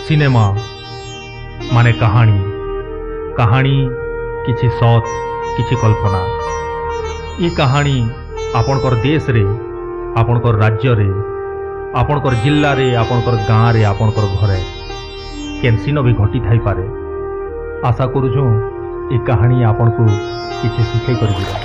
Cinema माने कहानी कहानी किछि सत किछि कल्पना। ये कहानी आपणकर देश रे आपणकर राज्य रे आपणकर जिल्ला रे आपणकर गाँ रे आपणकर घरे केनसिन भी घटी थाई पारे। आशा करूछु ये कहानी आपनको किछि शिखाई कर दिबा।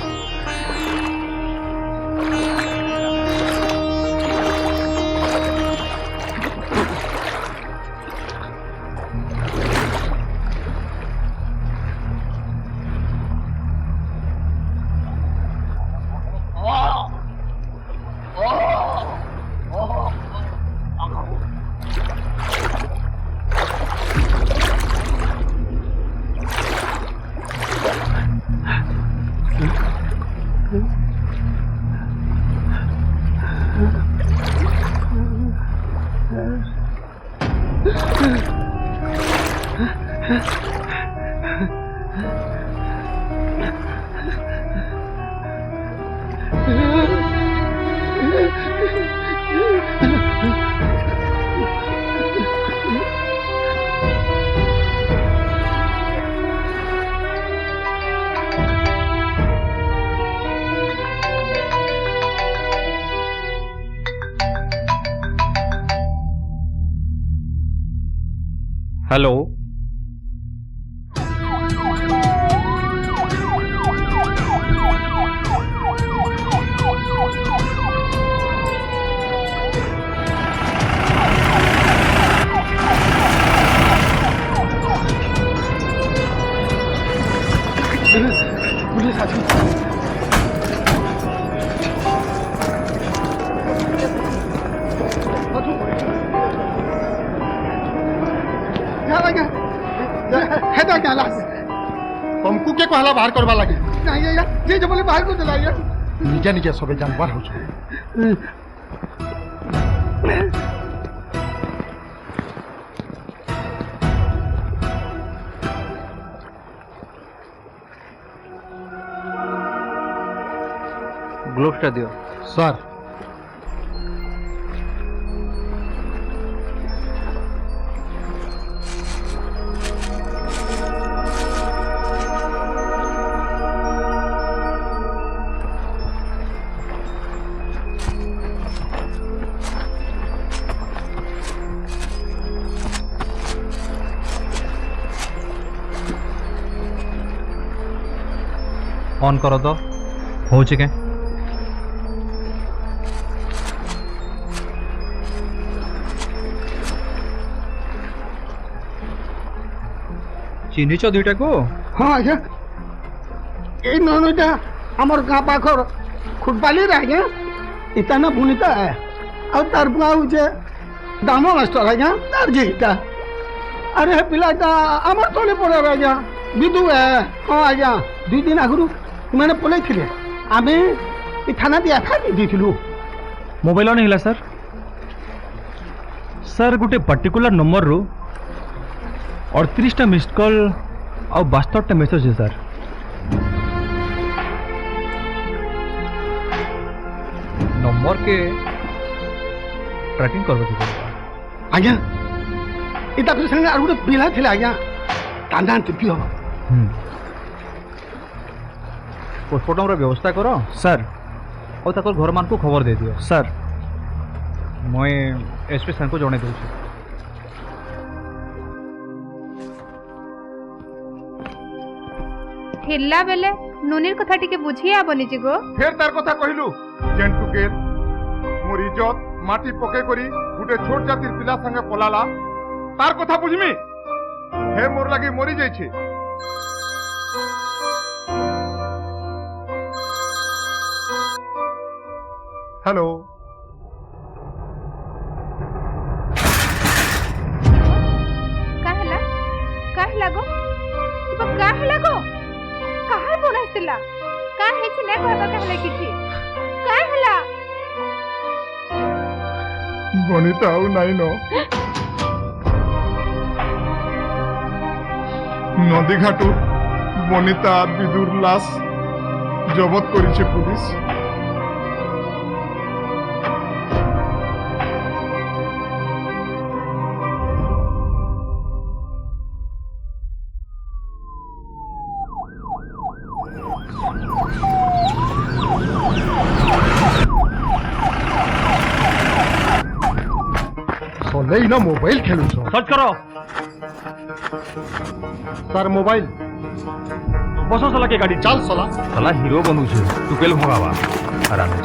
हेलो पुलिस आ तुमको के कहला बाहर करवा लगे नहीं या जे जो बोले बाहर को चलाइए निजे निजे सबे जानवर हो ग्लोव्सटा दियो सर। ऑन करो तो हो चिके चिन्हिच दुईटा को। हाँ आज्ञा ये ननटा आमर गाँ पाखर खुटपाली आज्ञा इता ना पुनिता है और तार बुआ जे दामो मास्टर आज्ञा तार जीता। अरे पिलाटा आमर तले पड़े आज्ञा विदु है। हाँ आज्ञा 2 दिन आगु मैंने पलैथिले आमे ए थाना दिया था दिथिलु। मोबाइल नहीं हिला सर। सर गोटे पर्टिकुलर नंबर रू 38टा मिस्ड कॉल और 72टा मेसेज है सर। नंबर के ट्रैकिंग करबे के आज्ञा इता तो संगे आर गोटे पिला थिले आज्ञा कांदा टिपी हो। पोस्टमार्टम रो व्यवस्था करो सर और तक घर मान को खबर दे दियो सर। मैं एसपी सर को जणे दउ छी। हिल्ला बेले नुनीर कथा टिके बुझी आबनी जी गो। फिर तार कथा कहलु जेंटू के मोर इज्जत माटी पके करी गुटे छोट जातिर पिला संगे पलाला तार कथा बुझमी हे मोर लागी मरी जाई छे। हेलो काहला काहला गो तब काहला गो काहे फोन आइतिला काहे छि ने कहबा काहले किछि काहला बनिता आउ नाइ न नदी घाटू बनिता विदुर लाश जबत करिছে पुलिस। तमे इना मोबाइल खेलु छो सर्च करो सर मोबाइल बसो साला के गाड़ी चल साला साला हीरो बनू छे टुकेल भगावा आराम से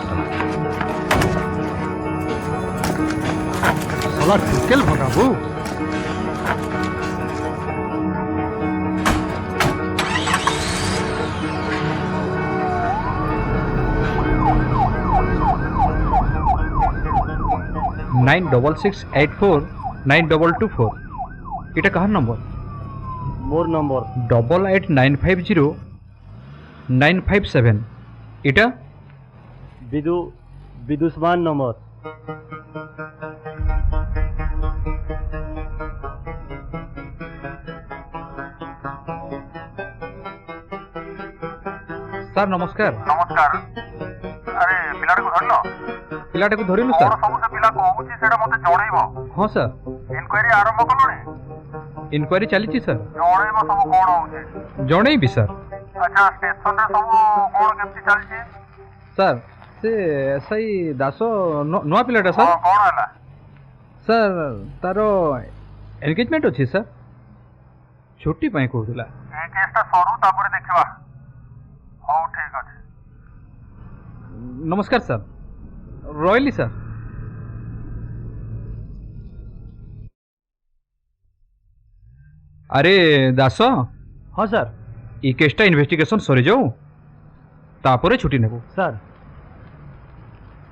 साला टुकेल भगाबू नाइन 66849224 এটা কাহার নম্বর मोर नंबर 88950957 এটা विदुष्मान नंबर স্যার নমস্কার নমস্কার আরে পিলাটাকে ধরল পিলাটাকে ধরিলু স্যার ସବୁ ସେ ପିଲା କହୁଛି ସେଇଟା ମତେ ଜଣେଇବ ହଁ ସାର୍ ଇନକ୍ୱାରି ଆରମ୍ଭ କଲଣି ଇନକ୍ୱାରି ଚାଲିଛି ସାର୍ ଜଣେଇବ ସବୁ କଣ ହଉଛି ଜଣେଇବି ସାର୍ ଆଚ୍ଛା ଷ୍ଟେସନରେ ସବୁ କଣ କେମିତି ଚାଲିଛି ସାର୍ ସେ ଏସ୍ଆଇ ଦାସ ନୂଆ ପିଲାଟା ସାର୍ ହଁ କଣ ହେଲା ସାର୍ ତାର ଏନଗେଜମେଣ୍ଟ ଅଛି ସାର୍ ଛୁଟି ପାଇଁ କହୁଥିଲା ଏଇ କେସଟା ସରୁ ତାପରେ ଦେଖିବା ହଉ ଠିକ ଅଛି ନମସ୍କାର ସାର୍ ରହିଲି ସାର୍ ଆରେ ଦାସ हाँ सर ଇ କେସଟା ଇନଭେଷ୍ଟିଗେସନ୍ ସରିଯାଉ ତାପରେ ଛୁଟି ନେବୁ सर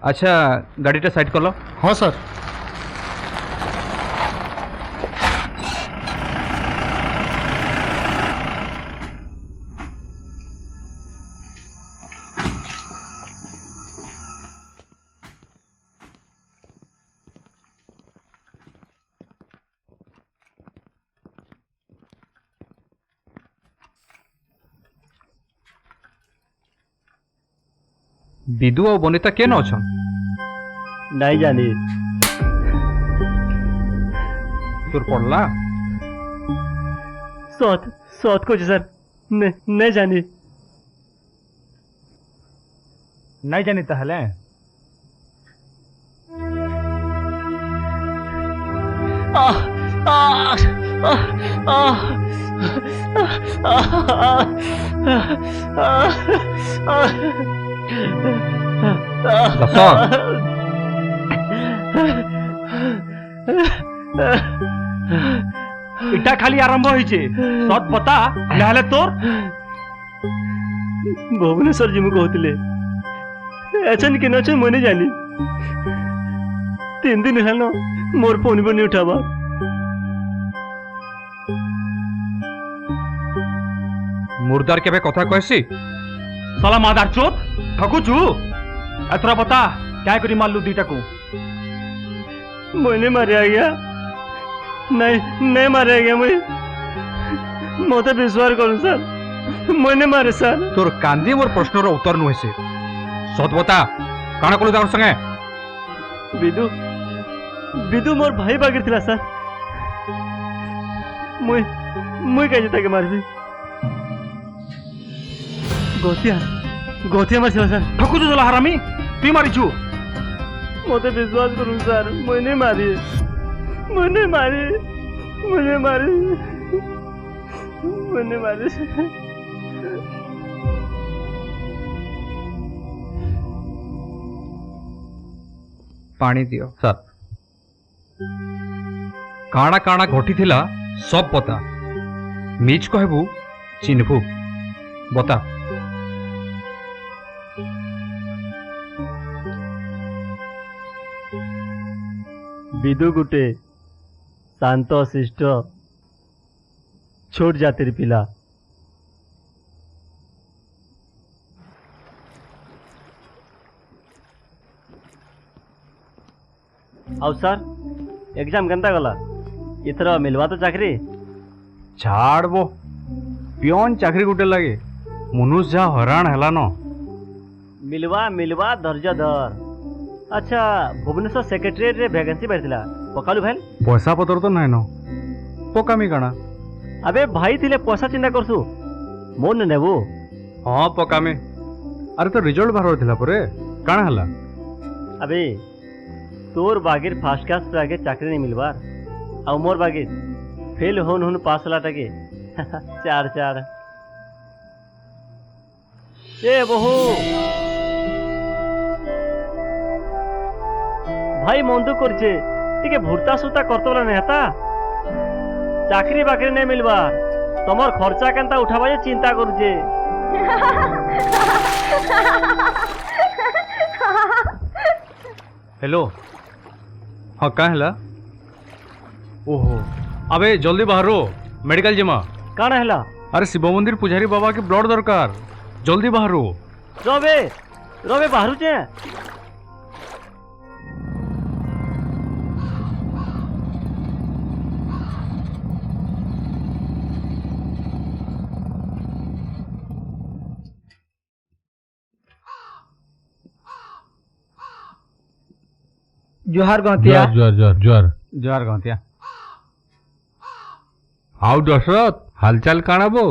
ଆଚ୍ଛା ଗାଡ଼ିଟା ସାଇଡ୍ କଲ हाँ सर ବିଦୁ ଆଉ ବନିତା କେନ ଅଛନ୍ नहीं जानी ତୋର ପଡଲା सौत सौत को सर नहीं जानी ନାଇଁ ଜାନି ତାହେଲେ ଦାସ ইটা খালি আরম্ভ হয়েছে সৎ পতা নাহলে তোর भुवनेश्वर जी मुझे कहते अचन कि नचन मैंने जानी 3 दिन है मोर फोन भी नहीं उठावा মুর্দার কেবে কথা কইছি সালা মাদার চোদ ঠকুছু এথরা পতা क्या करी मारलू दुईटा को मैंने मारे आ गया नहीं मारे गया मुझे मत विश्वास करूँ सर मैंने मारे सर তোর কান্দি মোর প্রশ্নর উত্তর নুহেছে সৎ বতা কাଣା কলু তার সঙ্গে विदु विदु मोर भाई बागिर थिला सर मुई कहे ताके मारबी गोतिया गोतिया मारछला सर ঠকুছু জলা হারামি তুই মারিছু मत विश्वास करूँ सर मैंने मारी मैंने मारी मैंने मारी मैंने मारी पानी दियो सर काणा काणा घटी थिला सब बता मिच कहबू चिन्हबू बता विदु गुटे शांत शिष्ट छोट जातिर पिला आउ सर एग्जाम केनता गला इथर मिलवा तो चाकरी छाड़बो पियोन चाकरी गुटे लगे मनुष्य जा हरान हैला न मिलवा मिलवा धैर्य धर अच्छा भुवनेश्वर सेक्रेटेरिएट रे वैकेंसी बैठिला पकालु भाई पैसा पतर तो नाइन पकामी काना अबे भाई थिले पैसा चिंता करसु मोर ने नेबो हाँ पकामी अरे तो रिजल्ट बाहर थिला परे काना हला अबे तोर बागिर फास्ट क्लास पे आगे चाकरी नहीं मिलवार और मोर बागिर फेल होन पास लाटा के 4 ए बहु भाई मन दुख करछे टिके भुरता सुता करतो नहीं हेता चाकरी बाकरी नहीं मिलवा तमर खर्चा केनता उठाबा जे चिंता करूछे। हेलो हाँ क्या है ओहो अबे जल्दी बाहरो मेडिकल जिमा काना हैला अरे शिव मंदिर पुजारी बाबा के ब्लड दरकार जल्दी बाहरो रबे रबे बाहरु छे जोहार गौतिया जोहार गौतिया आओ दशरथ हालचाल काना बो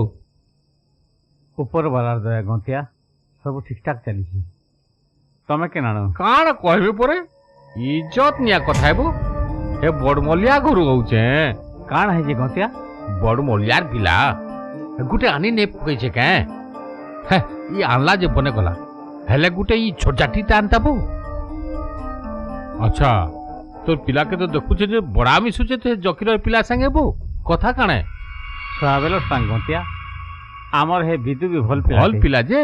ऊपर वाला दया गंतिया सब ठीक ठाक चली तमे के नानो काना कहबे परे इज्जत निया कथा है बो हे बड़मलिया घरु होचे कान है जे गंतिया बड़मलियार पिला गुटे आनी ने पकै छे के हे ई आनला जे बने गला हेले गुटे ई छोटाटी तानता बो अच्छा तो पिला के तो देखु छे जे बड़ा मिसुचे ते जकीर पिला संगे बो कथा काने छुआबेलो सांग गंतिया आमर हे विदु भी भल पिला जे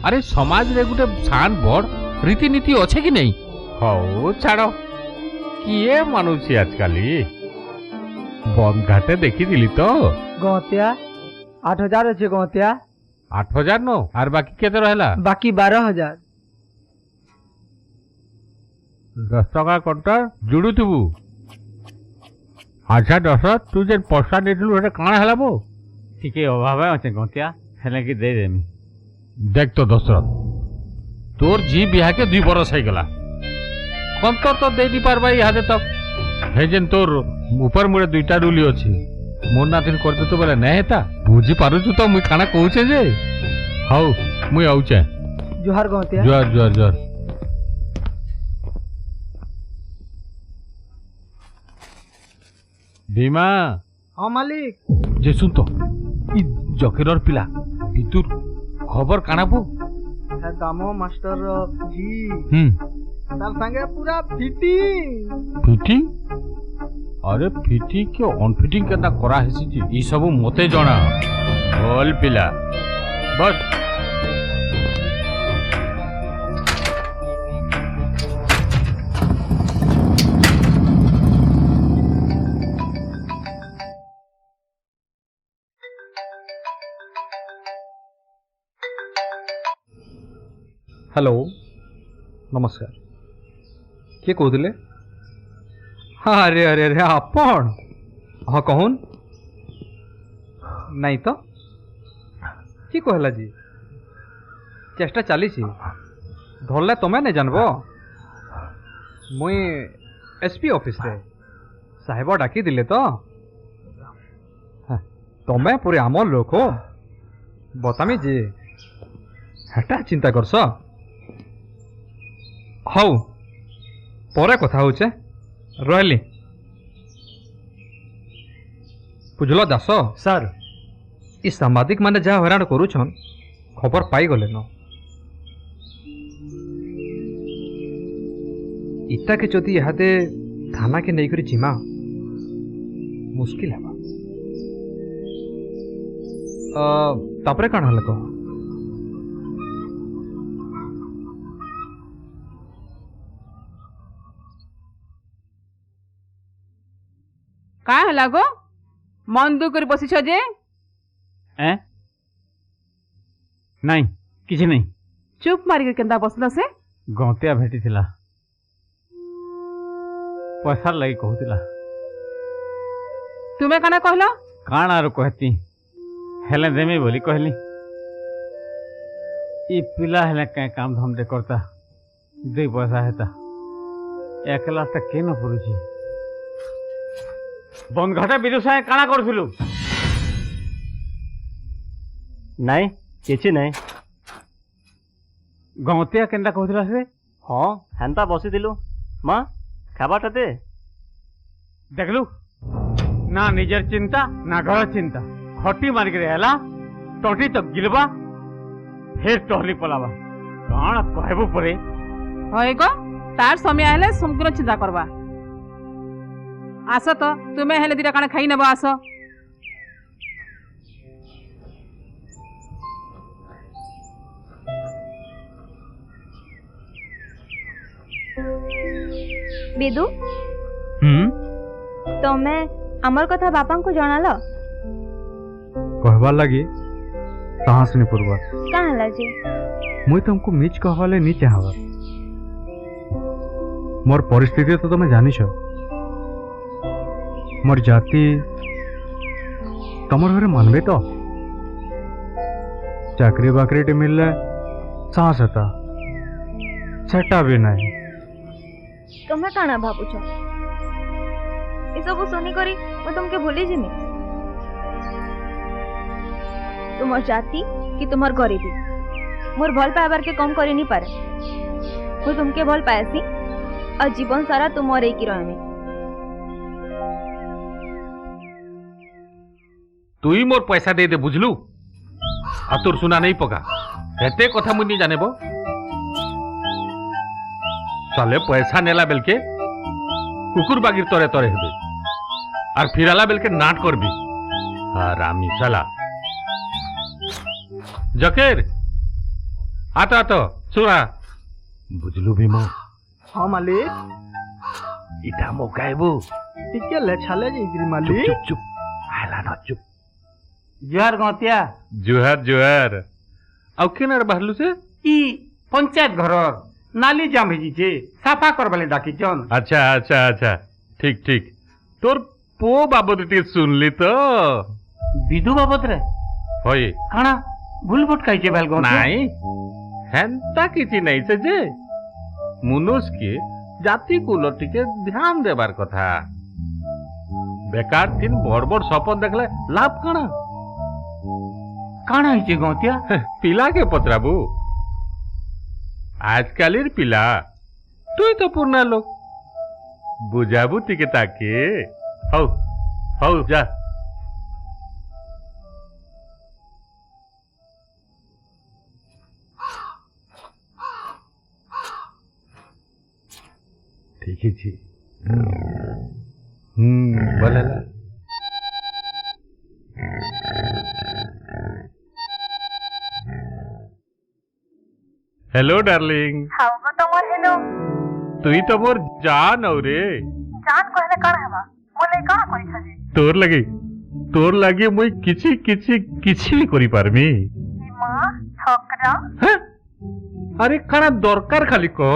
अरे समाज रे गुटे शान बड़ रीतिनीति अच्छे कि नहीं हो छाड़ो किए मानुची आजकाली बम घाटे देखी दिली तो गौतिया 8,000 अच्छे गौतिया 8,000 नो आर बाकी केते रहला बाकी 12,000 10 टका कंटर जुड़ू थबू अच्छा दशरथ तू जे पैसा देलु हेटे काना हला बो टिके अभाव अच्छे गंतिया हेले कि दे देमी देख तो दशरथ तोर जी बिहा के 2 बरस है गला कंतर तो दे दी पारबा इहादे तक हे जेन तोर ऊपर मुरे 2टा डुली अछि मोर नाथिन करते तो बोले नहीं हेता बुझी पारुछु तो मुई काना कहूचे जे हौ मुई आउचे जोहार गौतिया जोर जोर जोर भीमा हाँ मालिक जे सुन तो ई जकीरर पिला बितुर खबर काना बो दामो मास्टर जी तार संगे पूरा फिटिंग फिटिंग अरे फिटिंग के अनफिटिंग केना करा हेसी जी ई सब मते जणा बोल पिला बस हेलो नमस्कार किए कहते हाँ अरे अरे अरे आपण हाँ कहन नहीं तो कि कहला जी चेष्टा चली धरले तुम्हें नहीं जानब मुई एसपी ऑफिस रे साहेब डाकी दिले तो तुम्हें पूरे आमर लोक बतामी जी हेटा चिंता करस हौ परे कथा होचे रहली बुझल दास सर ई सांबादिक माने जहाँ हैरान करूछन खबर पाई गले न इटा के जदि इहादे थाना के नहीं करी जिमा मुश्किल है तापरे काण हल कह का हला गो मन दुख कर बसिछ जे ए नहीं किसी नहीं चुप मारी के केंदा बसला से गंतिया भेटी थिला पैसा लगी कहूतिला तुमे काना कहलो काण आरो कहती हेले देमी बोली कहली ई पिला हेले कहीं काम धाम दे करता 2 पैसा हेता एकला तक के न पड़ुची बंदघाटा विदु साहे काना करथिलु नहीं किछि नहीं गंतिया केनता कहथिला से हाँ हेन्ता बसी दिलु माँ खाबाटा दे देखलु ना निजर चिंता ना घर चिंता खटी मारिक रहला टोटी तो गिलबा फिर टहली पलावा कौन कहबो परे होय गो तार समय हेले संपूर्ण चिंता करबा आस तो तुम्हें हेले दिरा काना खाई नेबो आस बिदु तमे हमर कथा बापा को जणाल कहबार लगी कहाँ सुनी पूर्वा कहाँ जे मुई तुमको मीच कहवाले नी चाहवा मोर परिस्थिति तो तुम जानिछ मोर जाति तमर घरे मानबे तो चाकरी बाकरी मिलले साहस हेता सेटा भी नहीं तुम्हें काना भाबुछ ये सब सुनी करी मैं तुमके भूली जिमी तुमर जाति कि तुमर गरीबी मोर भल पाइबार के कम करी नहीं पारे मैं तुमके भल पाएसी और जीवन सारा तुमर एक ही रहमी तू ही मोर पैसा दे दे बुझलु आ तोर सुना नहीं पका हेते कथा मुनी जानेबो साले पैसा नेला बेलके कुकुर बागिर तोरे तोरे हेबे और फिराला बेलके नाट करबी हरामी साला जकेर आता तो सुना बुझलु भीमा हाँ मालिक इटा मोकाइबो टिके ले छाले जी मालिक चुप चुप आला न चुप जुहार गौतिया जुहार जुहार आउ केनार बाहरलु से ई पंचायत घरर नाली जाम भेजी साफा करबले डाकी चन अच्छा अच्छा अच्छा ठीक ठीक तोर पो बाबद टी सुनली तो विधु बाबत रे होय काना भूल भटकाई छे भाल गौतिया नहीं हेंता किछि नहीं से जे मनुष्य के जाति कुल टिके ध्यान देबार कथा बेकार दिन बड़ बड़ सपन देखले लाभ काना काना हिचे गौतिया पिला के पत्राबू आजकालिर पिला तुई तो पुरना लोग बुझाबू टिके ताके हौ हौ जा ठीक है जी बोला हेलो डार्लिंग हाउ गो तमर हेलो तुई तो मोर जान औ रे जान कहले काना हेबा मोले काना करि छाजी तोर लगी मुई किछि किछि किछि भी करि पारमी मां छोकरा हैं अरे काना दरकार खाली को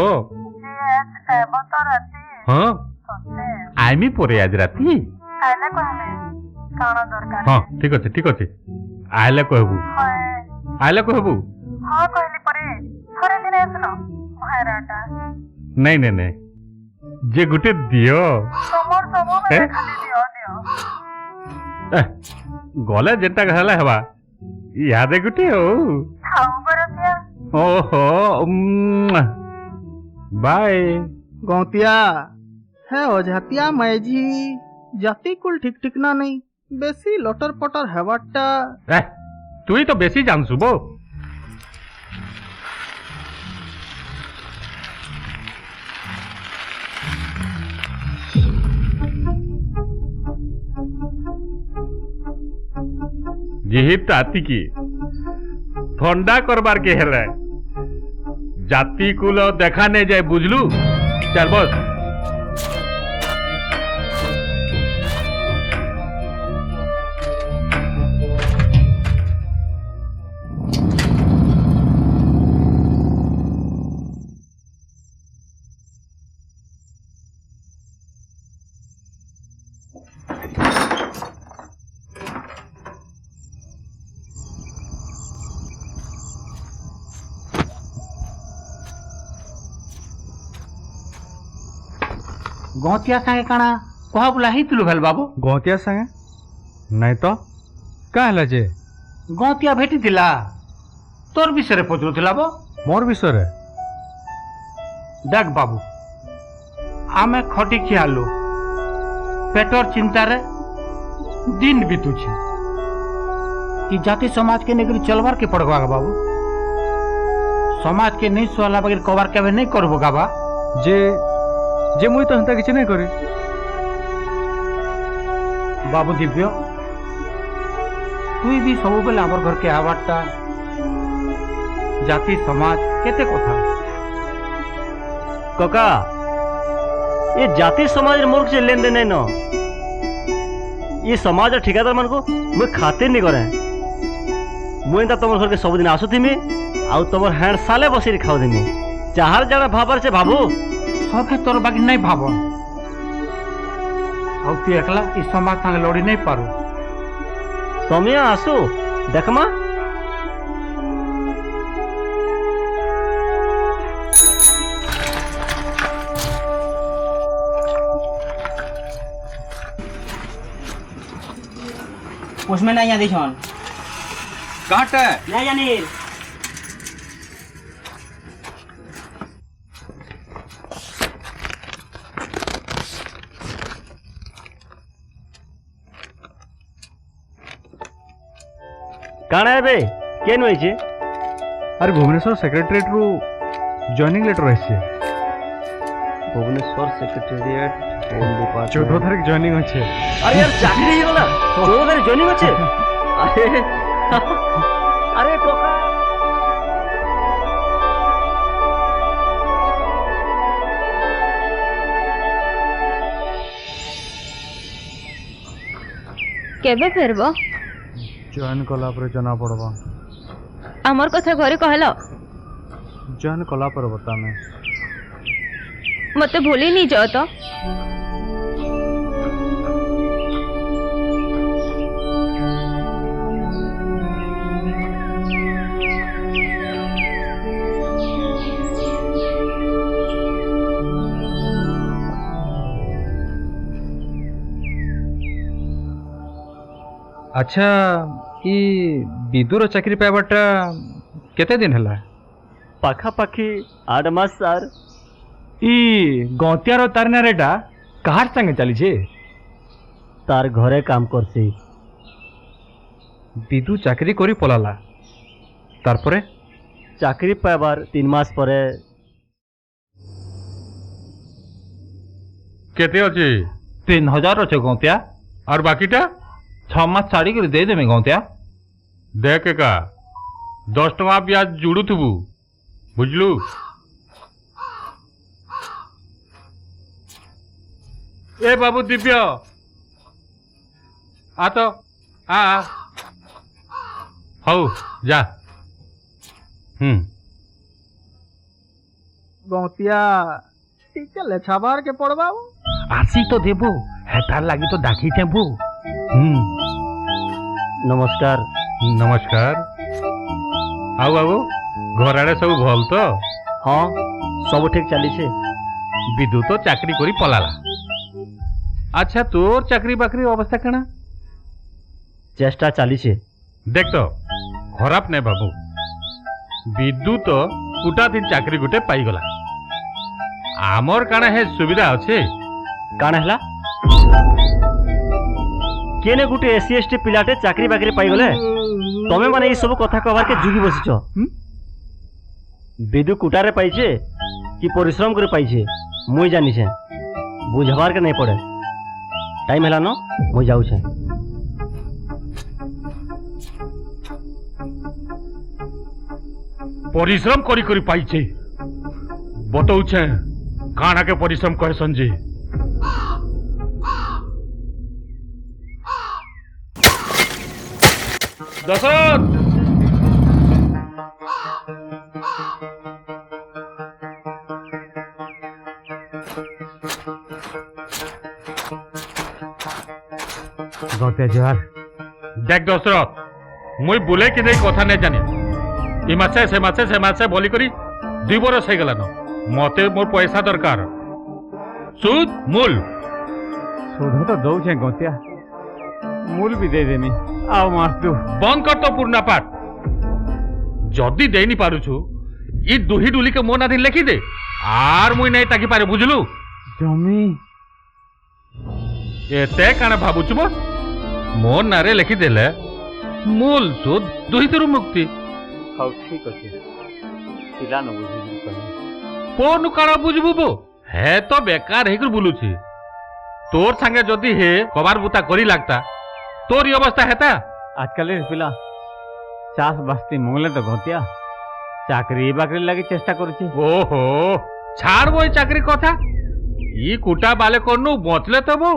जीएस एबतर आसी हां सते आइमी परे आज राती आले कहले काना दरकार हां ठीक अछि आइले कहबू होय आइले कहबू हां कहली परे थोड़े दिन आसनो महाराटा नहीं नहीं नहीं जे गुटे दियो समर समो हैं? में खाली दियो गले जेटा कहला हेबा यादे गुटे हो हाउ बरसिया ओहो बाय गौतिया है ओझातिया मैजी जाति कुल ठीक ठीक ना नहीं बेसी लटर पटर हेबाटा तुई तो बेसी जानसु बो जिहित ताती की ठंडा करबार के हेले जाति कुल देखा नहीं जाए बुझलू चल बस गौतिया संगे काना कहा बुला हितलु भेल बाबू गौतिया संगे नहीं तो क्या है जे गौतिया भेटी थिला तोर विषय पचरुथिला बो मोर विषय देख बाबू आमे खटी खियालु पेटर चिंतार दिन बीतुची कि जाति समाज के नेगरी चलवार के पड़वा गा बाबू समाज के नहीं सुहाला बगैर कबार के नहीं करबो गा बा जे जे मुई तो हंता किछ नहीं करे बाबू दिव्य तुई भी सब बेले आमर घर के आवारटा जाति समाज केते कथा कका ये जाति समाज मोर से लेन देन नहीं न ये समाज और ठिकादार मान को मुझे खातिर नहीं करे मुझे तुम घर के सब दिन आसुथी आउ तुम हैंड साले बसी खाऊ थी चाहर जाना भाबर से भाबू सबे तोर बाकी नहीं भाव और तू एकला इस समाज संगे लड़ी नहीं पारू समय आसू देखमा उसमें नहीं आदि छन काट नहीं जानी काना है बे केन होई छे अरे भुवनेश्वर सेक्रेटरीट रु जॉइनिंग लेटर आइछे भुवनेश्वर सेक्रेटेरिएट होम डिपार्टमेंट 14 तारीख जॉइनिंग होछे अरे यार चाकरी ही गला 14 तारीख जॉइनिंग होछे अरे अरे कोका केबे फेरबो जॉइन कला पर जना पड़बा हमर कथा घरे कहलो जॉइन कला पर बता मैं मते भूली नहीं जाओ तो अच्छा ई विदुर चाकरी पाइबाटा केते दिन हला पाखा पाखी 8 मास सर ई गौतियार तारना रेटा कहार संगे चली छे तार घरे काम करसी विदु चाकरी करी पलाला तारपरे चाकरी पाइबार 3 मास परे केते अछि 3000 अच्छे गौतिया और बाकीटा 6 मास छाड़ी कर दे देमे गौतिया देख का 10 टका ब्याज जुड़ुथबू बुझलू ए बाबू दिव्य आ तो आ हऊ जा गौतिया टीके ले छाबार के पड़बाऊ आसी तो देबो हेतार लागी तो डाकी देबो नमस्कार नमस्कार आओ आओ घर आड़े सब भल तो हाँ सब ठीक चली छे विदु तो चाकरी करी पलाला अच्छा तोर चाकरी बाकरी अवस्था कना चेष्टा चली छे देख तो खराब नहीं बाबू विदु तो कुटा दिन चाकरी गुटे पाई गला आमर काना है सुविधा अच्छे काना हला केने गुटे एससी एसटी पिलाटे चाकरी बाकरी पाई गले तमे माने ई सब कथा कहबार के जुगी बसिछ विदु कुटारे पाइछे कि परिश्रम करे पाइछे मुई जानी छे बुझबार के नहीं पड़े टाइम हला न मुई जाऊ छे परिश्रम करी करी पाइछे बताऊ छे काना के परिश्रम कहे संजी दशरथ गौतिया जोहार देख दशरथ मुई बुले कि नहीं कथा नहीं जानी ई मासे से मासे बोली करी 2 बरस हो गलान मते मोर पैसा दरकार सुद मूल सुध तो दौ छे गौतिया मूल भी दे देनी आओ मार तू बंद कर तो पूर्णा पाठ जदि दे नहीं पारुछु ई दुही डुली के मो नाधीन लिखी दे आर मुई नहीं ताकि पारे बुझलु जमी एते काना भाबुछु मो मोर नारे लिखिदेले मूल सुद दुहितरु मुक्ति। हौ ठीक अछि पिला न बुझी कहि कोन काना बुझबु बो हे तो बेकार हेकर बुलुछि। तोर संगे जदि हे कबार बुता करी लागता तोर अवस्था हेता। आजकल पिला चाष बास्ती मंगले तो गतिया चाकरी बाकरी लगी चेष्टा करुछि। ओहो छाड़ वो चाकरी कथा ई कुटा बाले करनु बचले तो वो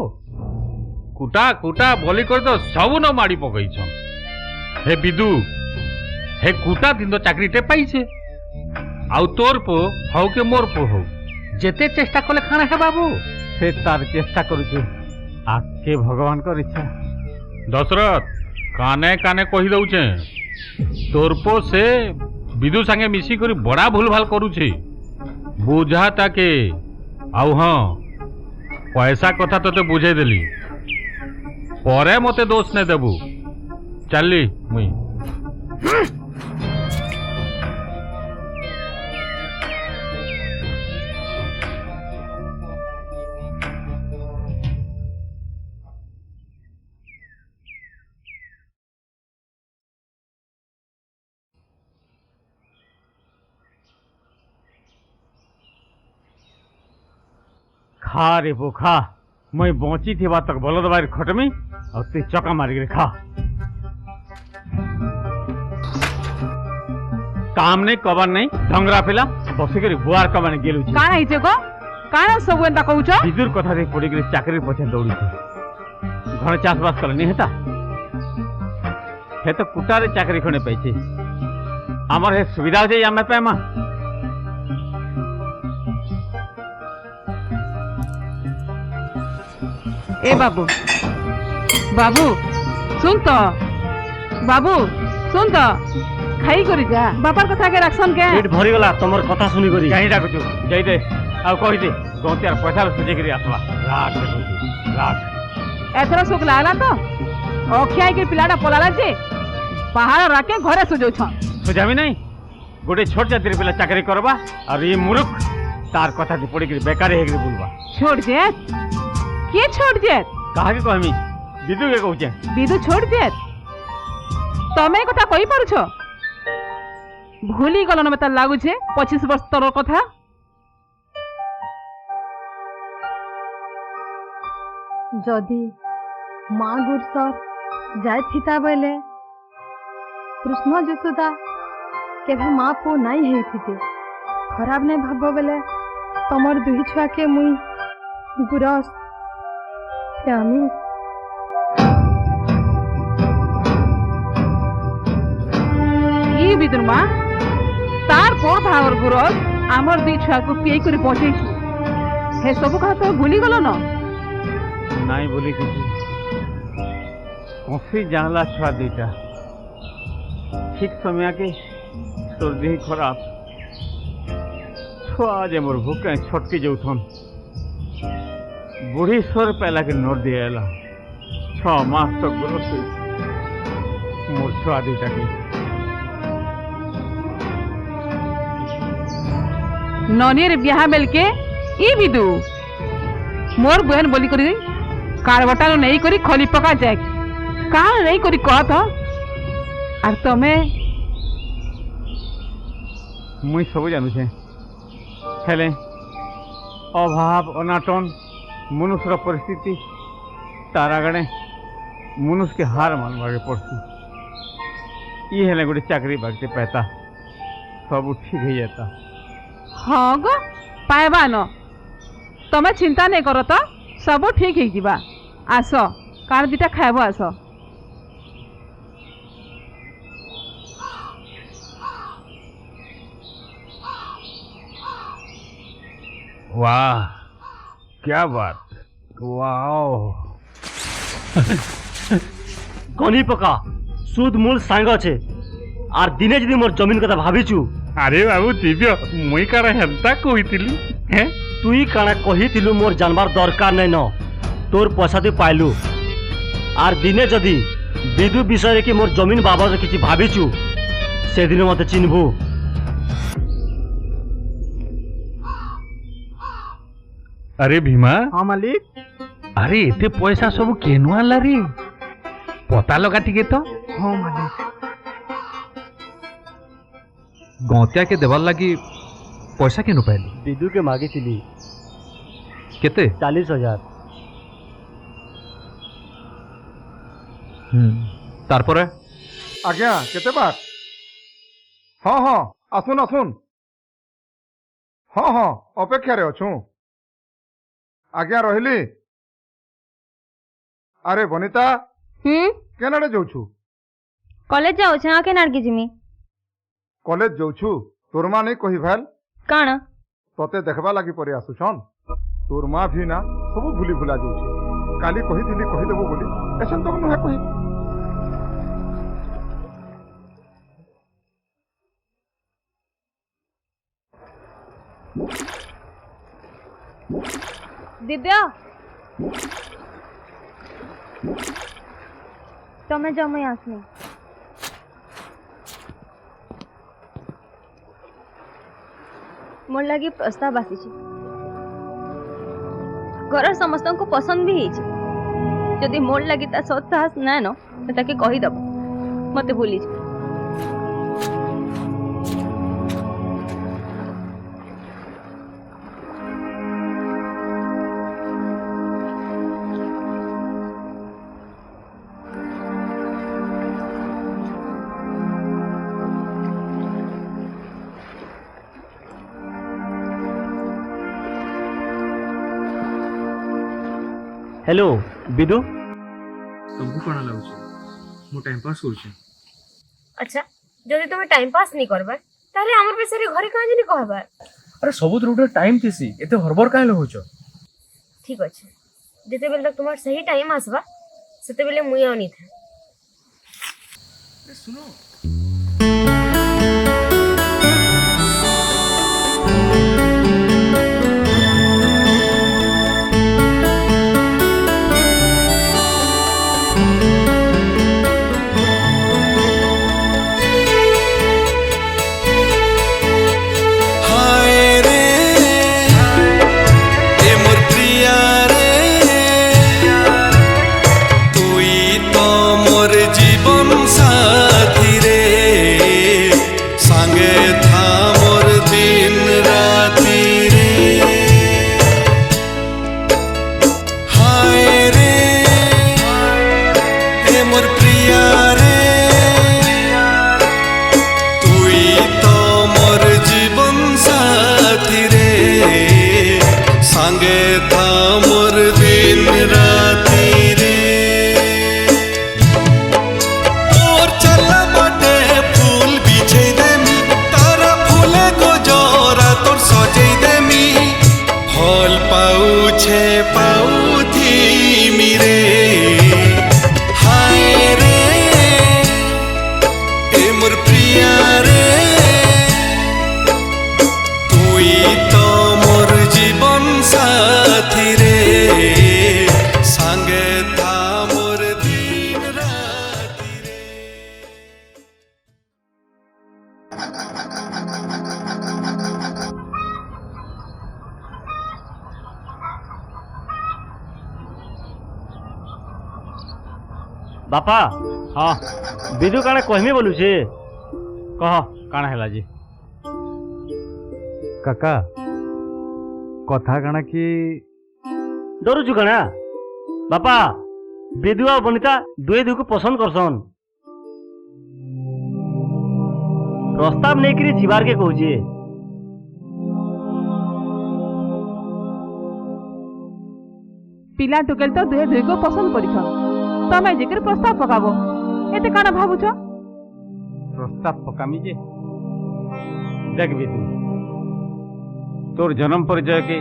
कुटा कुटा बोली कर तो सब न माड़ी पकई छ। हे बिदु हे कुटा दिन तो चाकरी टे पाइछे आउ तोर पो हौ के मोर पो हौ जेते चेष्टा कले खाना है बाबू से तार चेष्टा करुछि आके भगवान कर इच्छा। दशरथ काने काने कहि दउछे तोर पो से बिदु संगे मिसी करी बड़ा भूल भाल करुछि बुझा ताके आउ हाँ पैसा कथा तोते बुझे देली परे मते दोष ने देबू चलली मुई। खा रे वो खा मैं बची थी बात तक बोलो दबाई खटमी और ते चौका मार के खा। काम नहीं कबर नहीं ढंगरा पिला बसी कर बुआर का माने गेलु काना हिचे को काना सब एंता कहउछ बिदुर कथा रे पड़ी के चाकरी पछे दौड़ी घर चाष बास कर नहीं हेता हे तो कुटा रे चाकरी खने पाइछे हमर हे सुविधा जे हमें पेमा। ए बाबू बाबू सुन तो बाबू सुन तो खाई करी जा बापार कथा के रखसन के पेट भरी गला तमर कथा सुनी करी कहीं डाकुछु जई दे आ कहि दे गौतियार पैसा सुजे करी आसवा राख दे राख एथरा सुख लागला तो ओखिया के पिलाडा पलाला जे बाहर राके घरे सुजौ छ सुजामी नहीं गोटे छोट जातिर पिला चाकरी करबा और ये मूर्ख तार कथा के पड़ी के बेकार हे के बुलबा छोड़ दे के छोड़ दे कहा के कहमी बिदु के कहूचे बिदु छोड़ दे तमे कथा कहि पारुछ भूली गलन में लागू छे 25 वर्ष तर कथा जदि माँ गुरसर जाय थिता बेले कृष्ण यशोदा केभे माँ पो नाई हेथिते खराब नहीं भाव बेले तमर दुही छुआ के मुई गुरस त्यामी ई बिदुर माँ तार पोर भावर गुरस आमर दी छुआ को पिए करी पहुंचे हे सब कहा तो भूली गलो न नहीं बोली किसी कॉफी जानला छुआ दीटा ठीक समय के तोर देह खराब छुआ जे मोर भूखे छटकी जाऊथन बुढ़ी स्वर पहला के नोट दिएला 6 मास तक ग्रोथ मोर छुआ दीटा के ननियर ब्याह बेल के ई बिदु मोर बहन बोली करी कारबटा नहीं करी खोली पका जाए कहा नहीं करी कह तो और तमे मुई सब जानू छे हेले अभाव अनाटन मनुष्य परिस्थिति तार आगे मनुष्य के हार मानवा पड़ती ये हेले गोटे चाकरी बागते पाता सब ठीक हो जाता। हाँ गो पाएबा न तमे चिंता नहीं करो तो सब ठीक हो जिबा आस कार दीटा खाइब आस वाह क्या बात वाओ गनी पका सुद मूल सांग छे आर दिने जदि मोर जमीन कथा भाबिचु अरे बाबू दिव्य मुई कारा हेंता कहितिली हैं तुई काना कहिथिलु मोर जानबार दरकार नै न तोर पैसा तु पाइलु आर दिने जदि विदु विषय कि मोर जमीन बाबद किछि भाबिचु से दिन मते चिन्हबु अरे भीमा हाँ मालिक। अरे एते पैसा सब केनु आला रे पता लगा टिके तो। हाँ मालिक। गौतिया के देवाल लगी पैसा केनु पाइली? विदु के मागी थिली केते? 40,000। तारपरे आज्ञा केते बात? हाँ हाँ आसुन आसुन। हाँ हाँ अपेक्षा रे अछु। आज्ञा रहिली। अरे बनिता केनाडे जाऊछु? कॉलेज जाओ छा के नाड़ की जिमी। कॉलेज जाऊछु तोर मां नहीं कही भेल काना तोते देखबा लगी परे आसुछन। तोर मां भी ना सब भूली भुला जाऊछु। काली कही दिली कही देबो बोली एसन तो नुहे कही। दिव्या तमें जाओ मैं आसनी। मोर लगी प्रस्ताव आसी घर समस्त को पसंद भी है। जदि मोर लगी ता सत साहस ना न ताके कही दब मते भूली जा। हेलो विदु तुमको कौन लगुच मु टाइम पास करूचे। अच्छा जदि तुम टाइम पास नहीं करबा ताले हमर पेसरे घरे काहे नहीं कहबा। अरे सबुत रोटे टाइम थिसी एते हरबर काहे लगुच। ठीक अछि जते बेल तक तुम्हार सही टाइम आसबा सेते बेले मुई आनी था। सुनो बापा हाँ विदु काणे कहमी बोलुछे। कह काना हैला जी? काका कथा काना कि डरुछु काना बापा विदु और बनिता दुए दुई को पसंद करसन। प्रस्ताव नहीं करी जीवार के कहूचे। पिला टुकेल तो दुहे दुई को पसंद करिछन तमे जेकर प्रस्ताव पकाबो एते काना भाबुछ? प्रस्ताव पकामी जे देख विदु तोर जन्म परिचय के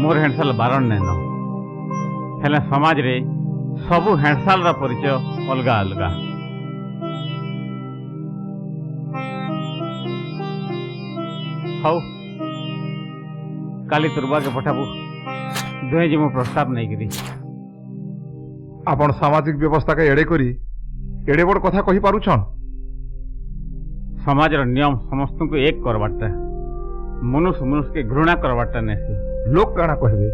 मोर हैंडसाल बारण नहीं न हेले समाज रे सबु हैंडसाल रा परिचय अलगा अलगा। हौ काली तुरबा के पठाबू दुहे जी मो प्रस्ताव नहीं करी। आपण सामाजिक व्यवस्था के एड़े करी एड़े बड़ कथा कही पारुछन। समाज रो नियम समस्त को एक करवाटा मनुष्य मनुष्य के घृणा करवाटा नहीं। लोग काना कहबे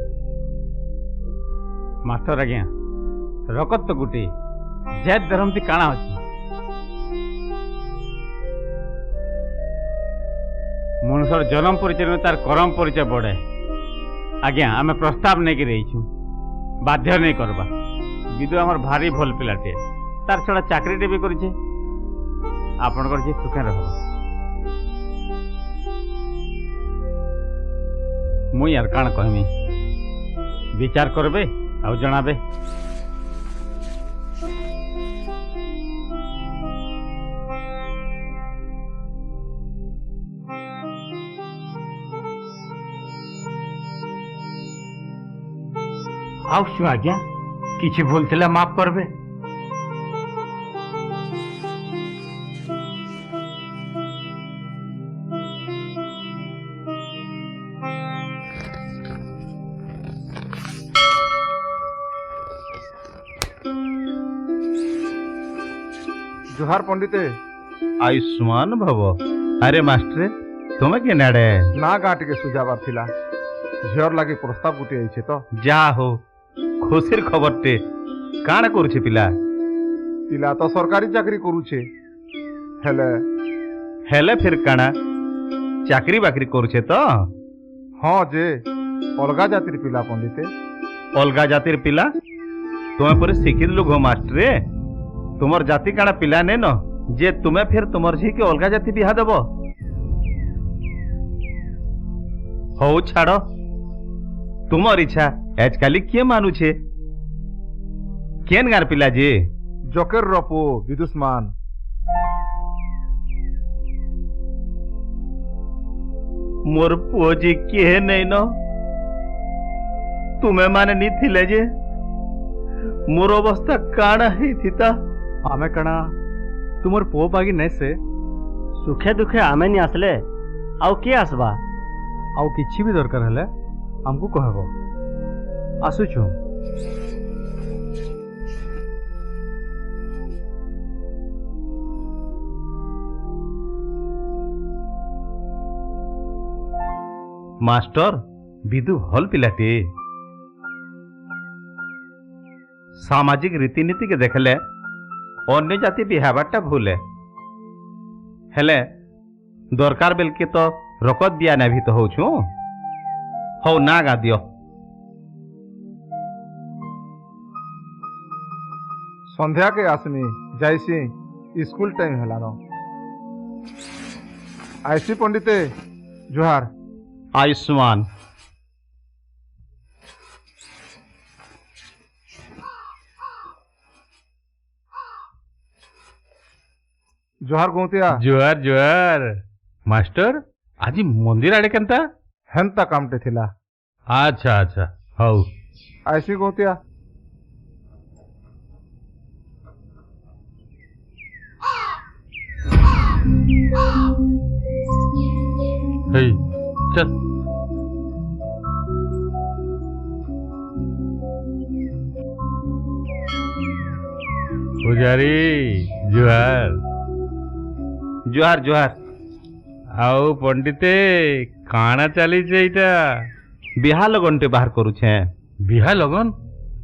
मास्टर आज्ञा रकत तो गुटे जैद धरमती काଣା ଅଛି मनुष्यर जन्म परिचय तार करम परिचय बढ़े आज्ञा आम प्रस्ताव नहीं रहीछु बाध्य नहीं करबा विदु आमर भारी भल पिलाटे तार छड़ा चाकरीटे भी करिछे आपनकर जे सुखे रहबा मुई यार काण कहमी विचार करबे आ जनाबे आउ आज्ञा किछि भूल थिला माफ करबे जुहार पंडिते आयुष्मान भव अरे मास्टर तुम्हें के नाड़े ना गाँव टे सुझाबार थिला झीर लगे प्रस्ताव गुटे आइछे तो जा हो खुशीर खबर टे काण करुछे पिला पिला तो सरकारी चाकरी करूछे हेले हेले फिर काणा चाकरी बाकरी करुछे तो हाँ जे अलगा जातिर पिला पंडिते अलगा जातिर पिला तुम्हें पूरे शिक्षित लोग हो मास्टरे तुमर जाति काणा पिला ने न जे तुम्हें फिर तुमर झी के अलगा जाति बिहा देब हो छाड़ तुमर इच्छा आजकल किए मानुछे केन गार पिला जे जकेर रपो विदुष्मान मोर पुओ जी किए नहीं न तुम्हें माने नी थिले जे मोर अवस्था काणा ही थिता आमे कणा तुमर पो पागी नै से सुखे दुखे आमे नहीं आसले आउ किए आसबा आउ किछि भी दरकार हेले हमको कहबो आसुछु मास्टर विदु हल पिलाटे सामाजिक रीतिनीति के देखले अन्य जाति बिहाबारटा भूल हेले दरकार बेल के तो रकत दिया ना भी तो हो हौ ना गा दियो संध्या के आसमी जाइसी स्कूल टाइम हेला न आइसी पंडिते जुहार आयुष्मान जुहार गोतिया जुआर जुआर मास्टर आज मंदिर आड़े केनता हेंता कामटे थिला अच्छा अच्छा हौ आइसी गोतिया हे चल पुजारी जुआर जुहार जुहार आओ पंडिते काना चली एटा बिहा लगनटे बाहर करुछे बिहा लगन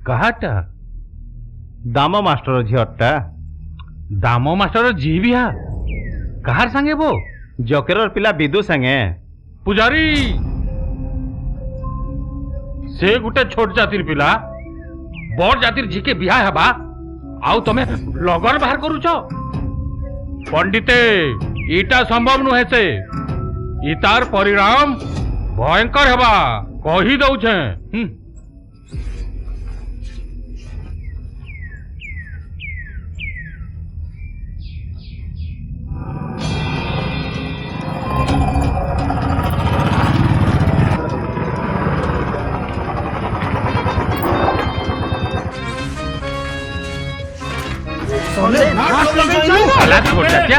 कहाटा दाम मास्टर झीटा दाम मास्टर जी बिहा कहार संगे वो जकेर पिला विदु संगे पुजारी से गुटे छोट जातिर पिला बड़ जातिर जी के बिहा हेबा आउ तमे लगन बाहर करूछ पंडिते इटा संभव नुहे से इतार परिणाम भयंकर हेबा कही दउछे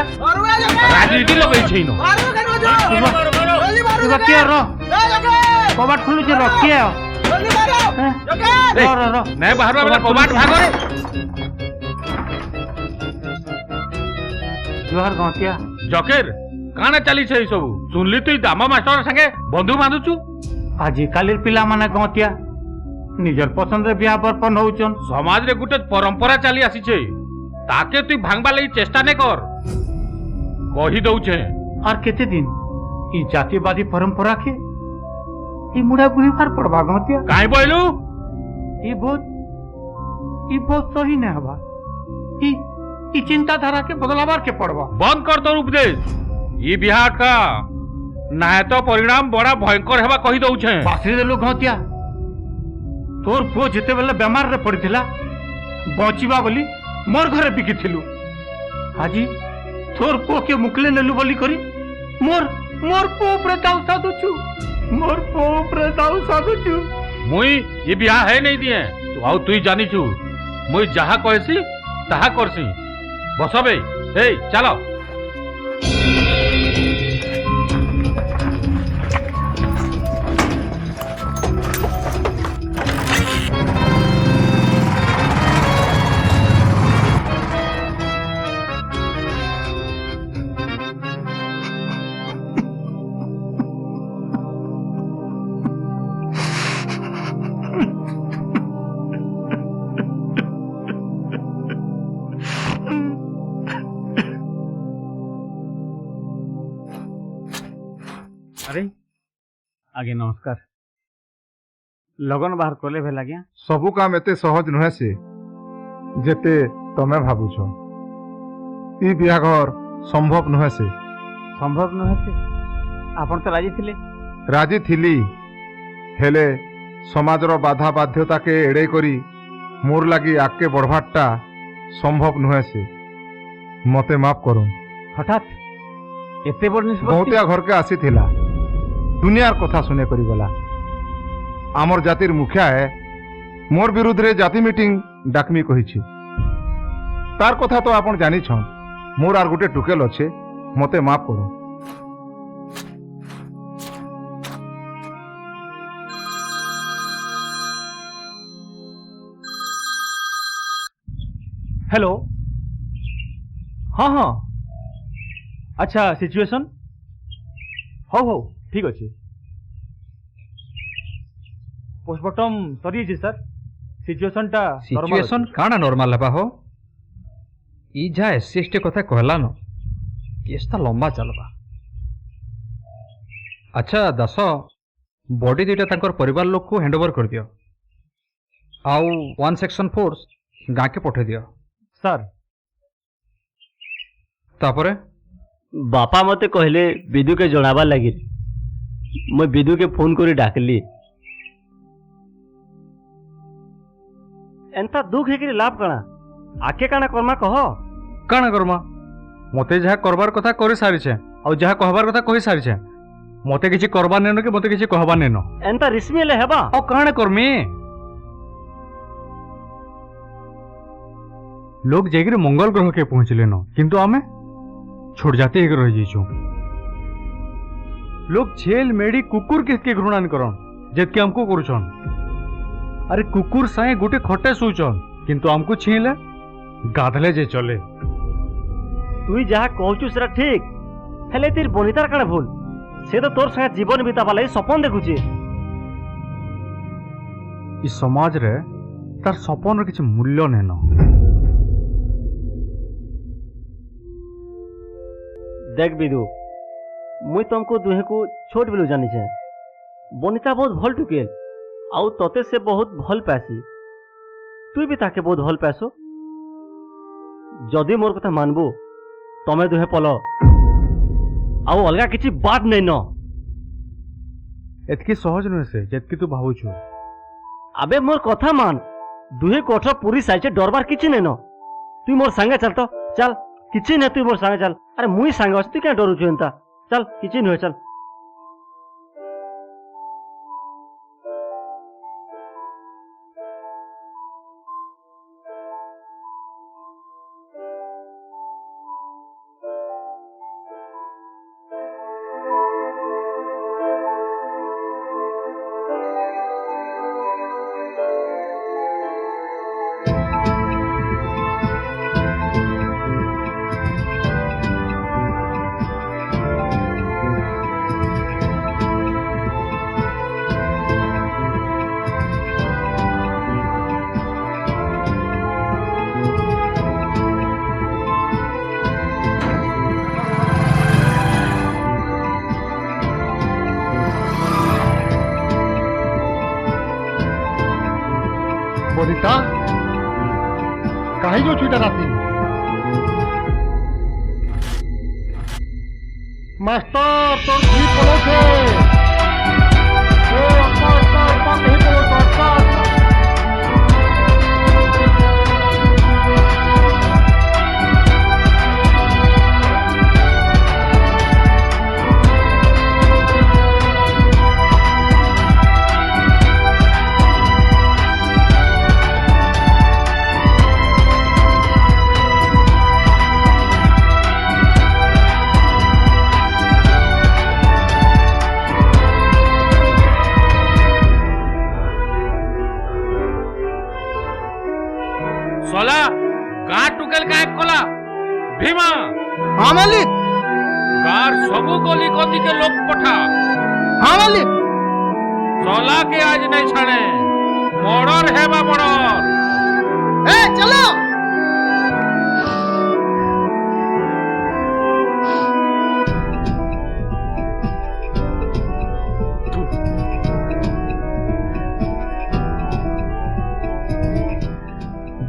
राजनीति लगे कबाट खुलुछ रखिए नहीं बाहर वाला कबाट भागरे जुहार गंतिया जकेर काना चली से सब सुनली तु दामा मास्टर संगे बंधु बांधुचु आजिकाली पिला माने गंतिया निजर पसंद रे बिया बर्पन होउछन। समाज रे गुटे परंपरा चली आसीछे ताके तू भांगबा लई चेष्टा ने कर कही दउछे। और केते दिन ई जातिवादी परंपरा के ई मुड़ा बुरी फार पड़बा गमतिया काई बोलू ई बहुत सही न हवा। ई चिंताधारा के बदलावर के पड़बा। बंद कर दो उपदेश ई बिहार का ना तो परिणाम बड़ा भयंकर हेबा कही दउछे। बासरी रे लोग गमतिया तोर पुओ जेते बेले बेमार रे पड़िथिला बचिबा बोली मोर घरे बिकिथिलु हाजी तोर पुओ के मुकले नेलु बोली करी मोर पुओ प्रे दाउ साधुछु मोर पुओ प्रे दाउ साधुछु। मुई ये बिहार है नहीं दिए तू आउ तुई जानी छु मुई जहा कहसी ताहा करसी बसबे ए चलो। अरे आगे नमस्कार लगन बाहर कोले भेल आज्ञा। सबु काम एते सहज नुहे से जेते तमे भाबुछ। ई बिहाघर संभव नुहे से। संभव नुहे से आपण तो राजी थिले। राजी थिली हेले समाजर बाधा बाध्यता के एड़े करी मोर लागी आके बढ़वाटा संभव नुहे से। मते माफ करो। हठात एते बड़ निष्पत्ति बहुतिया घर के आसी थिला दुनियार कथा सुने करी गला। आमर जातिर मुखिया है मोर विरुद्ध रे जाति मीटिंग डाकमी कहिछि। तार कथा तो आपण जानी छन मोर आर गुटे टुकेल अच्छे मते माफ करो। हेलो हाँ हाँ अच्छा सिचुएशन हो ठीक अच्छे पोस्टमार्टम सरी सर सिचुएशन टा सिचुएशन काना नॉर्मल हबा हो ई जा एससी कथा कहला न केसटा लंबा चलबा। अच्छा दास बॉडी दुईटा तांकर परिवार लोक को हैंड ओवर कर दियो आउ 1 सेक्शन फोर्स गाँ के पठे दियो सर। तापरे बापा मते कहले विदु के जनाबा लगी मैं विदु के फोन करी डाकली एंता दुख है कि लाभ कणा आके काना करमा कह काना करमा मते जहा करबार कथा करि सारी छे और जहा कहबार कथा कहि सारी छे मते किछि करबा नेनो कि मते किछि कहबा नेनो एंता रिस्मी ले हेबा और काना करमी लोग जेगिर मंगल ग्रह के पहुंचले न किंतु आमे छोड़ जाते एक रह जाइछु। लोग छेल मेडी कुकुर के घृणा करन जेतके हमको करूछन। अरे कुकुर साए गुटे खटे सुचन किंतु हमको छीले गाधले जे चले। तुई जहा कहचु सेरा ठीक हेले तीर बनितार काना भूल से तो तोर संगे जीवन बिताबा लागि सपन देखुची। इस समाज रे तार सपन रे किछि मूल्य नेनो। देख विदु मुई तुमको दुहे को छोट बिलु जानी छे बनिता बहुत भल टुकेल आउ तते से बहुत भल पैसी तू भी ताके बहुत भल पैसो जदि मोर कथा मानबो तमे दुहे पल आउ अलगा किछि बात नै न एतकी सहज न से जेतकी तू भाबुछु। अबे मोर कथा मान दुहे कोठा पूरी साइचे डरबार किछि नै न तू मोर संगे चल तो चल किछि नै तू मोर संगे चल। अरे मुई संगे अछि तू क्या डरुछु एंता चल किछि नै चल। बदिता कहीं जो छुटा राती मास्टर तोर की पड़ो छे ओ अप्पा कहीं पड़ो तो अप्पा सोला कार टुकेल गायब कला भीमा हाँ मालिक कार सबू गली गली के लोग पठा हाँ मालिक सोला के आज नहीं छाड़े मर्डर है बा मर्डर ए चलो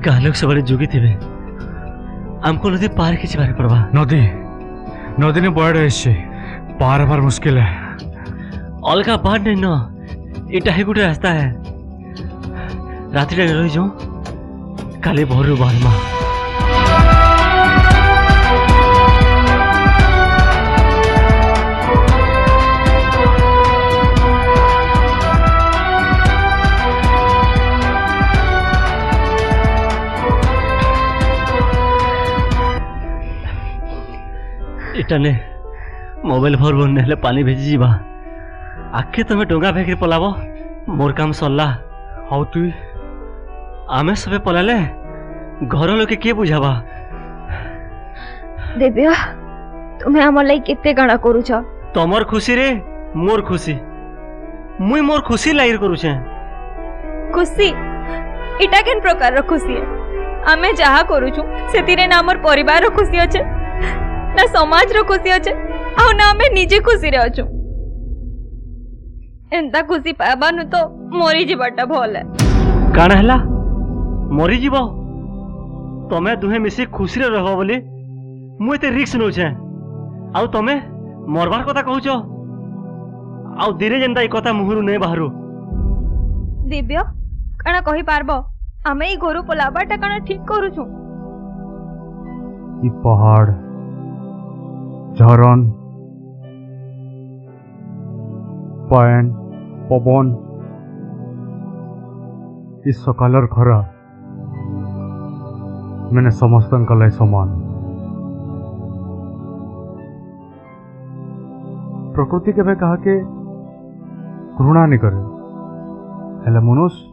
गाँ लोग सब जोगी थे हमको नदी पार खींच बारे पड़वा नदी नदी ने बढ़ रहे पार बार मुश्किल है अलगा बाढ़ नहीं न इटा ही गोटे रास्ता है राति रही जाऊं काली भोर बाहर माँ इटाने मोबाइल भर बनने हेले पानी भेजी जीवा आखे तुम्हें डोंगा फेंकरी पलाबो मोर काम सरला हाउ तुई आमे सबे पलाले घर लोके किए बुझावा दिव्या तुम्हें हमर लाई केते गाना करूछ तमर खुशी रे मोर खुशी मुई मोर खुशी लागिर करूछे खुशी इटा केन प्रकार रो खुशी है आमे जहा करूछु सेतिरे ना हमर परिवार रो खुशी अछि ना समाज रो खुशी अछि आ ना हमें निजे खुशी रे अछु एंता खुशी पाबानु तो मोरी जीवाटा भल है काना हला मरी जीव तमे दुहे मिसी खुशी रे रहबो बोली मु एते रिस्क नौ छे आउ तमे मरबार कथा कहूछ आउ धीरे जेंता ई कथा मुहरु नै बाहरु दिव्य काना कहि पारबो आमे ई घरु पलाबाटा काना ठीक करूछु ई पहाड़ झरन पायन पवन इस सकालर खरा मैंने समस्त समान प्रकृति के कहा के घृणा नहीं करे हेले मनुष्य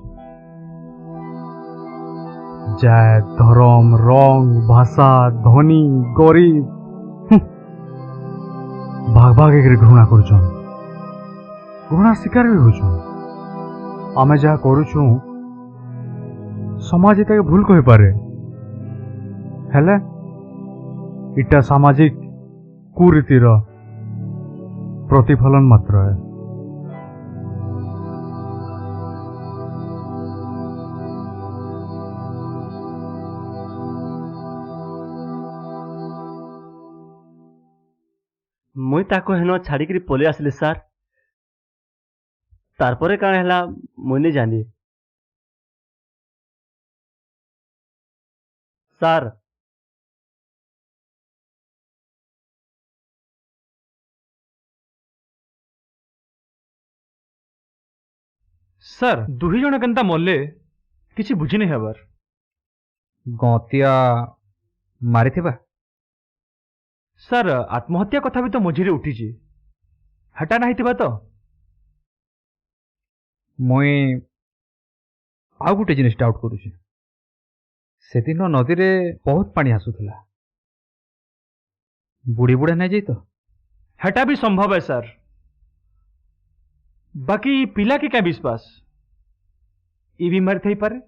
जात धर्म रंग भाषा धनी गरीब भाग भाग एक घृणा करुछन घृणा शिकार भी होछन आमे जहा करुछु समाज इता के भूल कहि पारे हेले इटा सामाजिक कुरीतिर प्रतिफलन मात्र है मुई ताको हेनो छाड़िकरी पले आसली सार तारपरे काण हैला मुई नहीं जानी सार सर दुही जण केनता मल्ले किछि बुझी नहीं हबार गतिया मारिथिबा सर आत्महत्या कथा भी तो मझिरे उठी हटा नहीं थिबा तो मुई आउ गोटे जिनिस डाउट करुछि से दिन नदी रे बहुत पानी आसुथला बुड़ी बुड़ा नहीं जाई तो हटा भी संभव है सर बाकी पिला के क्या विश्वास ये भी मर थई पारे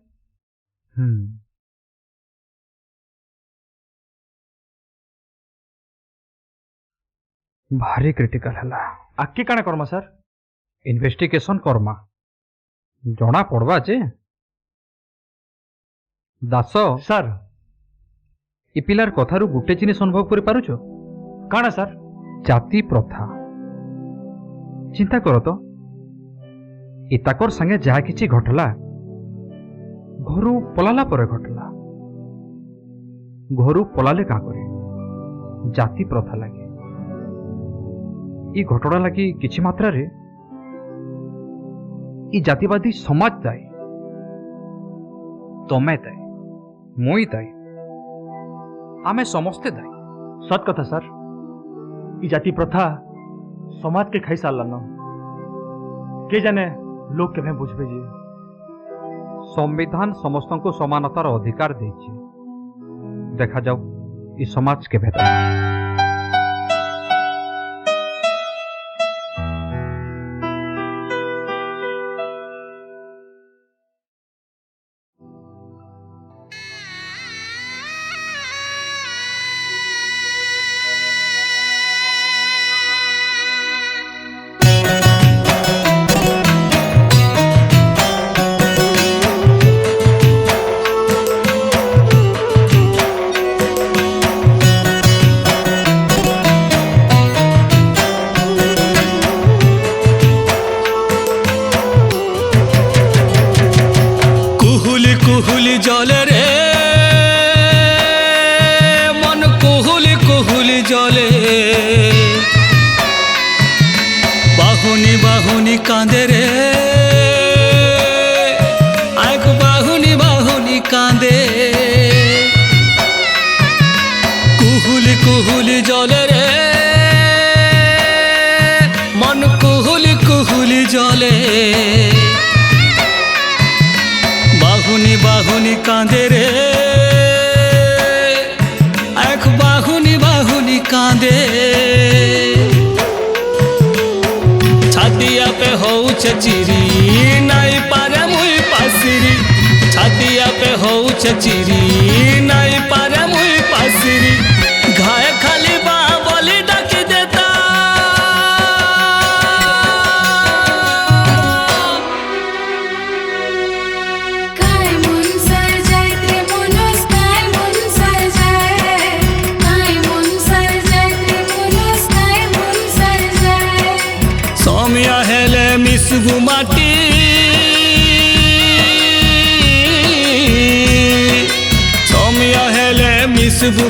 भारी क्रिटिकल हला आके काना करमा सर इन्वेस्टिगेशन करमा जना पड़वा जे दास सर ए पिलार कथारू गुटे जिनिस अनुभव कर पारुछ काना सर जाति प्रथा चिंता कर तो ए ताकर संगे जहा किछि घटला घरू पलाला परे घटला घरू पलाले का करे जाति प्रथा लगे ई घटना लगी किछि मात्रा रे ई जातिवादी समाज दायी तमे दायी मुई दायी आमे समस्ते दायी सत कथा सर ई जाति प्रथा समाज के खाई सारलान के जाने लोग केवे बुझबे जे संविधान समस्त को समानतार अधिकार देछि देखा जाऊ ई समाज के भेतर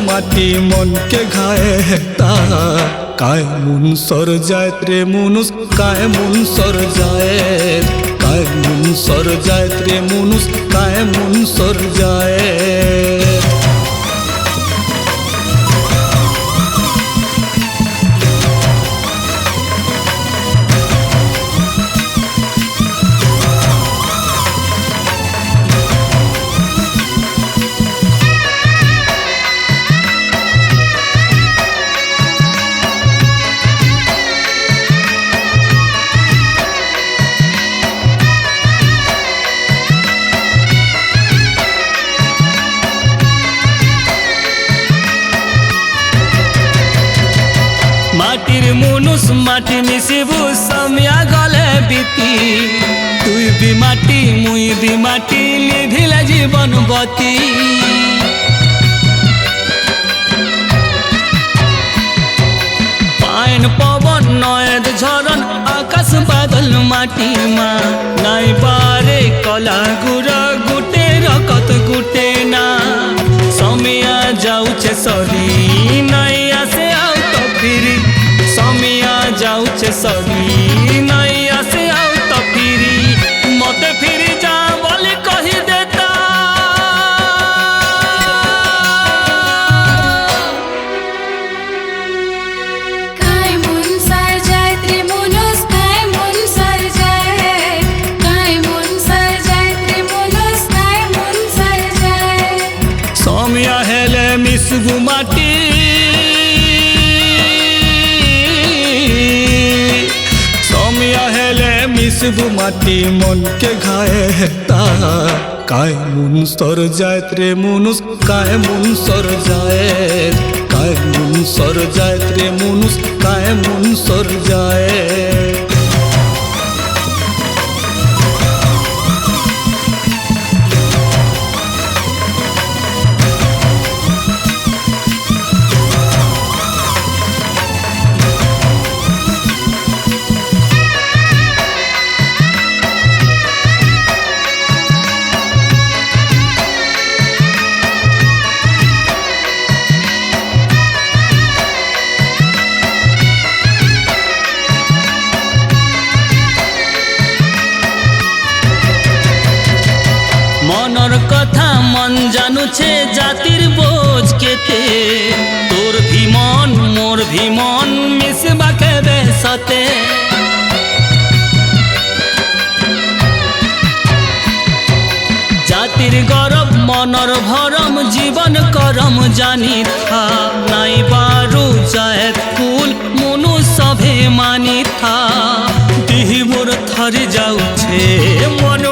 माटी मन के घाए हेता काय मुन सर जायत रे मुनुस काय मुन सर जायत काय मुन सर जायत रे मुनुस काय मुन सर जायत माटी मिसिबू समिया गले बीती तुई भी माटी मुई भी माटी निभिले जीवन बती पाइन पवन नयद झरन आकाश बादल माटी मा नाई बारे कला गुरा गुटे रकत गुटे ना समिया जाउछे सरी नाई आसे आउ तो फिरी समिया जाउछे सरी नाई आसे आउ तो फिरी मते फिरी जा बोली कही देता काय मुन सर जाय त्रिमुनुस काय मुन सर जाय काय मुन सर जाय त्रिमुनुस काय मुन सर जाय समिया हेले मिसबु माटी मिसबु माटी मन के घाए हेता काय मुन सर जायत रे मुनुस काय मुन सर जायत काय मुन सर जायत रे मुनुस काय मुन सर जायत কথা মন জানুছে জাতির বোঝ কেতে তোর ভীমন মোর ভীমন মিশবা কেবে সতে জাতির গরব মনর ভরম জীবন করম জানি থা নাই বারু জায়ত কুল মনু সভে মানি থা দিহি মোর থরি যাউছে মন